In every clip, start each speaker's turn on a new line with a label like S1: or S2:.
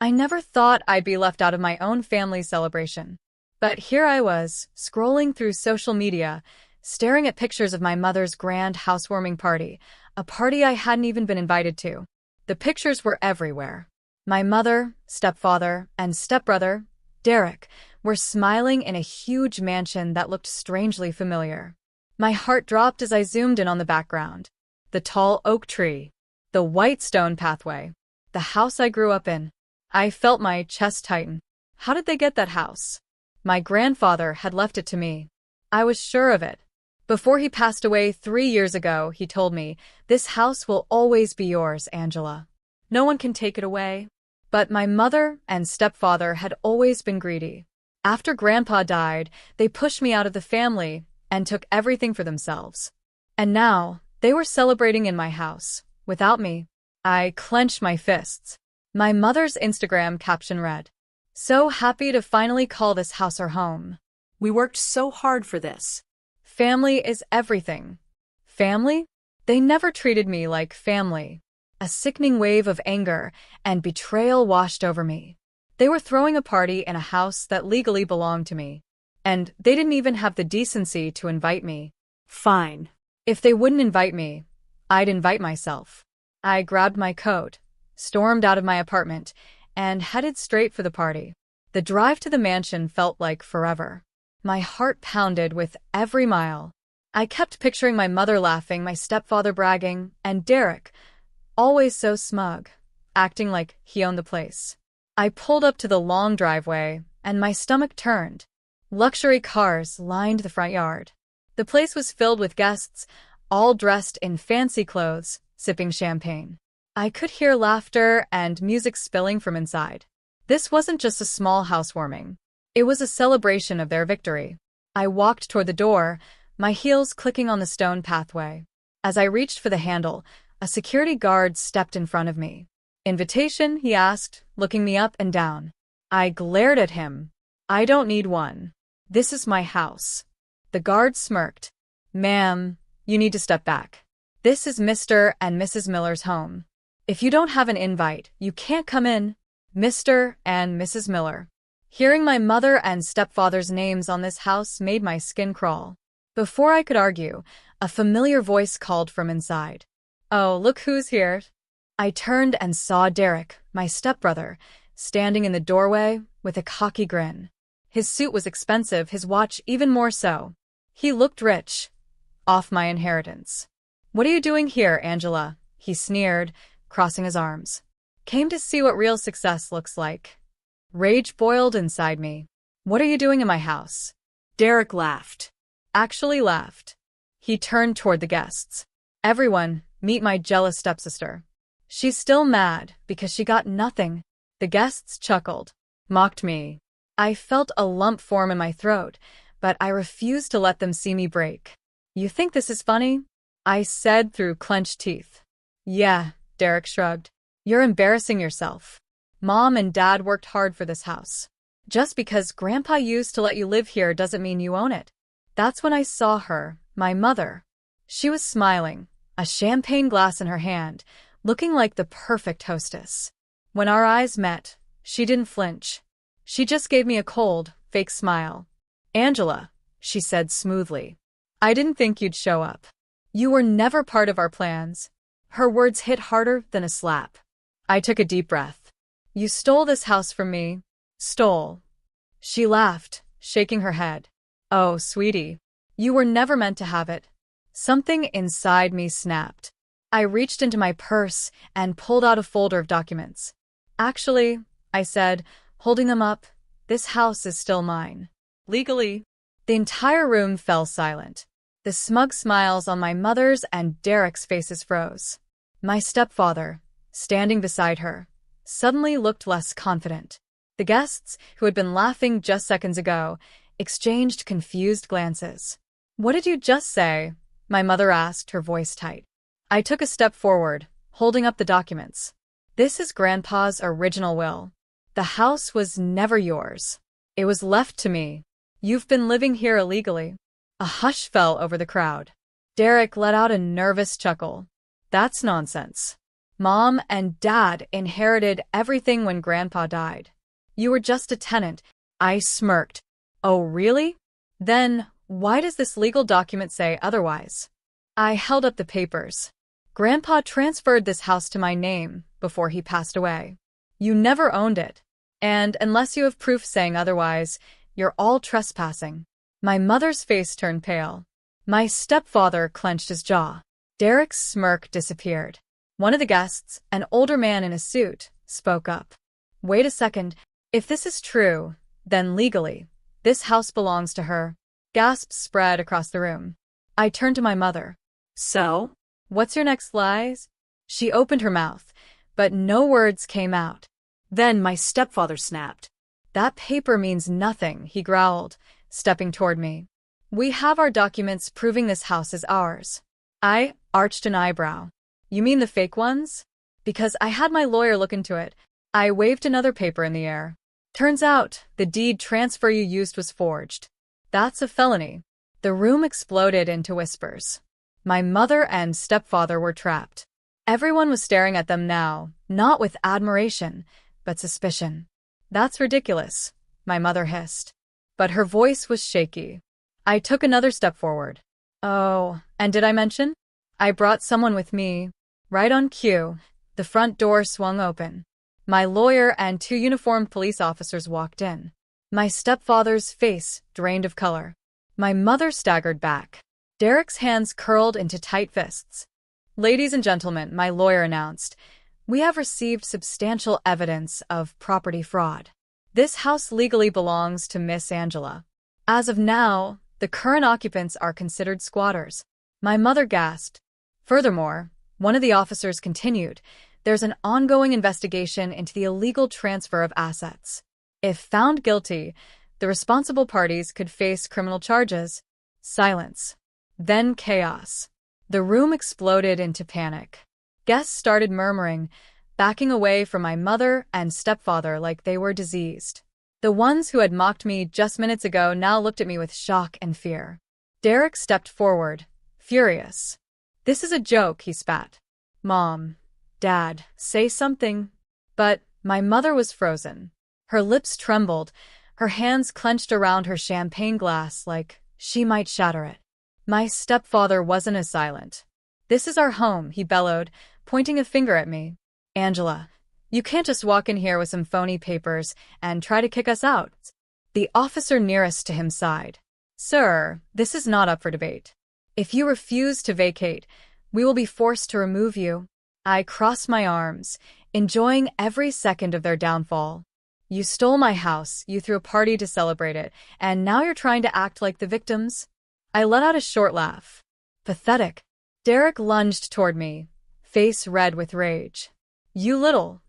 S1: I never thought I'd be left out of my own family's celebration. But here I was, scrolling through social media, staring at pictures of my mother's grand housewarming party, a party I hadn't even been invited to. The pictures were everywhere. My mother, stepfather, and stepbrother, Derek, were smiling in a huge mansion that looked strangely familiar. My heart dropped as I zoomed in on the background. The tall oak tree, the white stone pathway, the house I grew up in. I felt my chest tighten. How did they get that house? My grandfather had left it to me. I was sure of it. Before he passed away 3 years ago, he told me, "This house will always be yours, Angela. No one can take it away." But my mother and stepfather had always been greedy. After Grandpa died, they pushed me out of the family and took everything for themselves. And now, they were celebrating in my house, without me. I clenched my fists. My mother's Instagram caption read, "So happy to finally call this house our home. We worked so hard for this. Family is everything." Family? They never treated me like family. A sickening wave of anger and betrayal washed over me. They were throwing a party in a house that legally belonged to me. And they didn't even have the decency to invite me. Fine. If they wouldn't invite me, I'd invite myself. I grabbed my coat, stormed out of my apartment, and headed straight for the party. The drive to the mansion felt like forever. My heart pounded with every mile. I kept picturing my mother laughing, my stepfather bragging, and Derek, always so smug, acting like he owned the place. I pulled up to the long driveway, and my stomach turned. Luxury cars lined the front yard. The place was filled with guests, all dressed in fancy clothes, sipping champagne. I could hear laughter and music spilling from inside. This wasn't just a small housewarming. It was a celebration of their victory. I walked toward the door, my heels clicking on the stone pathway. As I reached for the handle, a security guard stepped in front of me. "Invitation?" he asked, looking me up and down. I glared at him. "I don't need one. This is my house." The guard smirked. "Ma'am, you need to step back. This is Mr. and Mrs. Miller's home. If you don't have an invite, you can't come in." Mr. and Mrs. Miller. Hearing my mother and stepfather's names on this house made my skin crawl. Before I could argue, a familiar voice called from inside. "Oh, look who's here." I turned and saw Derek, my stepbrother, standing in the doorway with a cocky grin. His suit was expensive, his watch even more so. He looked rich. Off my inheritance. "What are you doing here, Angela?" he sneered, crossing his arms. "Came to see what real success looks like." Rage boiled inside me. "What are you doing in my house?" Derek laughed. Actually laughed. He turned toward the guests. "Everyone, meet my jealous stepsister. She's still mad because she got nothing." The guests chuckled, mocked me. I felt a lump form in my throat, but I refused to let them see me break. "You think this is funny?" I said through clenched teeth. "Yeah," Derek shrugged. "You're embarrassing yourself. Mom and Dad worked hard for this house. Just because Grandpa used to let you live here doesn't mean you own it." That's when I saw her, my mother. She was smiling, a champagne glass in her hand, looking like the perfect hostess. When our eyes met, she didn't flinch. She just gave me a cold, fake smile. "Angela," she said smoothly, "I didn't think you'd show up. You were never part of our plans." Her words hit harder than a slap. I took a deep breath. "You stole this house from me." "Stole." She laughed, shaking her head. "Oh, sweetie, you were never meant to have it." Something inside me snapped. I reached into my purse and pulled out a folder of documents. "Actually," I said, holding them up, "this house is still mine. Legally." The entire room fell silent. The smug smiles on my mother's and Derek's faces froze. My stepfather, standing beside her, suddenly looked less confident. The guests, who had been laughing just seconds ago, exchanged confused glances. "What did you just say?" my mother asked, her voice tight. I took a step forward, holding up the documents. "This is Grandpa's original will. The house was never yours. It was left to me. You've been living here illegally." A hush fell over the crowd. Derek let out a nervous chuckle. "That's nonsense. Mom and Dad inherited everything when Grandpa died. You were just a tenant. I smirked. Oh, really? Then, why does this legal document say otherwise? I held up the papers. Grandpa transferred this house to my name before he passed away. You never owned it. And unless you have proof saying otherwise, you're all trespassing. My mother's face turned pale. My stepfather clenched his jaw. Derek's smirk disappeared. One of the guests, an older man in a suit, spoke up. Wait a second. If this is true, then legally, this house belongs to her. Gasps spread across the room. I turned to my mother. So? What's your next lies? She opened her mouth, but no words came out. Then my stepfather snapped. That paper means nothing, he growled, stepping toward me. We have our documents proving this house is ours. I arched an eyebrow. You mean the fake ones? Because I had my lawyer look into it. I waved another paper in the air. Turns out, the deed transfer you used was forged. That's a felony. The room exploded into whispers. My mother and stepfather were trapped. Everyone was staring at them now, not with admiration, but suspicion. That's ridiculous, my mother hissed. But her voice was shaky. I took another step forward. Oh, and did I mention? I brought someone with me. Right on cue, the front door swung open. My lawyer and 2 uniformed police officers walked in. My stepfather's face drained of color. My mother staggered back. Derek's hands curled into tight fists. Ladies and gentlemen, my lawyer announced, we have received substantial evidence of property fraud. This house legally belongs to Miss Angela. As of now, the current occupants are considered squatters. My mother gasped. Furthermore, one of the officers continued, there's an ongoing investigation into the illegal transfer of assets. If found guilty, the responsible parties could face criminal charges. Silence. Then chaos. The room exploded into panic. Guests started murmuring, backing away from my mother and stepfather like they were diseased. The ones who had mocked me just minutes ago now looked at me with shock and fear. Derek stepped forward, furious. This is a joke, he spat. Mom, Dad, say something. But my mother was frozen. Her lips trembled, her hands clenched around her champagne glass like she might shatter it. My stepfather wasn't as silent. This is our home, he bellowed, pointing a finger at me. Angela, you can't just walk in here with some phony papers and try to kick us out. The officer nearest to him sighed. Sir, this is not up for debate. If you refuse to vacate, we will be forced to remove you. I crossed my arms, enjoying every second of their downfall. You stole my house, you threw a party to celebrate it, and now you're trying to act like the victims? I let out a short laugh. Pathetic. Derek lunged toward me, face red with rage. You little...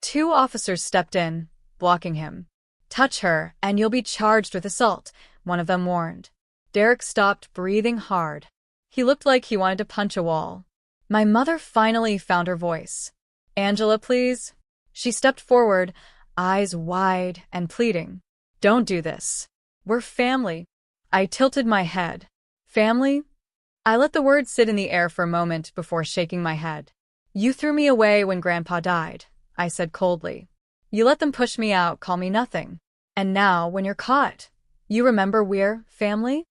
S1: 2 officers stepped in, blocking him. Touch her, and you'll be charged with assault, one of them warned. Derek stopped, breathing hard. He looked like he wanted to punch a wall. My mother finally found her voice. Angela, please. She stepped forward, eyes wide and pleading. Don't do this. We're family. I tilted my head. Family? I let the words sit in the air for a moment before shaking my head. You threw me away when Grandpa died, I said coldly. You let them push me out, call me nothing. And now, when you're caught, you remember we're family?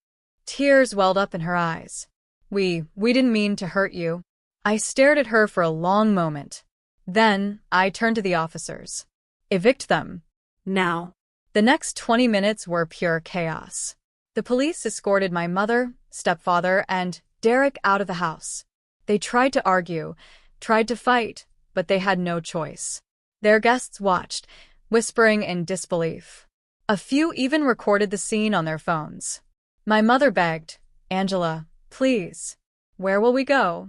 S1: Tears welled up in her eyes. We didn't mean to hurt you. I stared at her for a long moment. Then, I turned to the officers. Evict them. Now. The next 20 minutes were pure chaos. The police escorted my mother, stepfather, and Derek out of the house. They tried to argue, tried to fight, but they had no choice. Their guests watched, whispering in disbelief. A few even recorded the scene on their phones. My mother begged, Angela, please. Where will we go?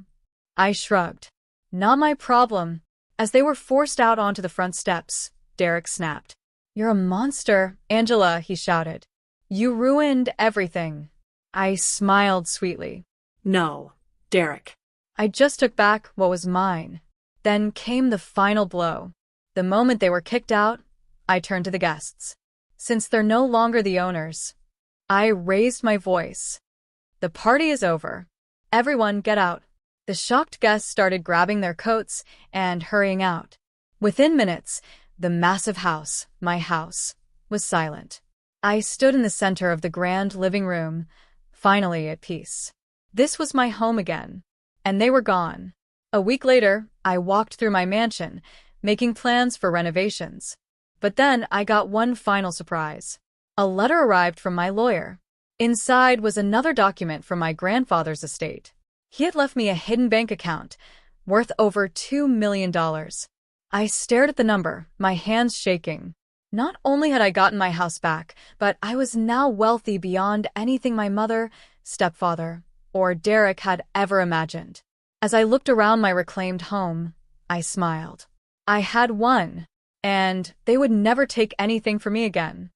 S1: I shrugged. Not my problem. As they were forced out onto the front steps, Derek snapped. You're a monster, Angela, he shouted. You ruined everything. I smiled sweetly. No, Derek. I just took back what was mine. Then came the final blow. The moment they were kicked out, I turned to the guests. Since they're no longer the owners, I raised my voice. The party is over. Everyone get out. The shocked guests started grabbing their coats and hurrying out. Within minutes, the massive house, my house, was silent. I stood in the center of the grand living room, finally at peace. This was my home again. And they were gone. A week later, I walked through my mansion, making plans for renovations. But then I got one final surprise. A letter arrived from my lawyer. Inside was another document from my grandfather's estate. He had left me a hidden bank account, worth over $2 million. I stared at the number, my hands shaking. Not only had I gotten my house back, but I was now wealthy beyond anything my mother, stepfather, or Derek had ever imagined. As I looked around my reclaimed home, I smiled. I had won, and they would never take anything from me again.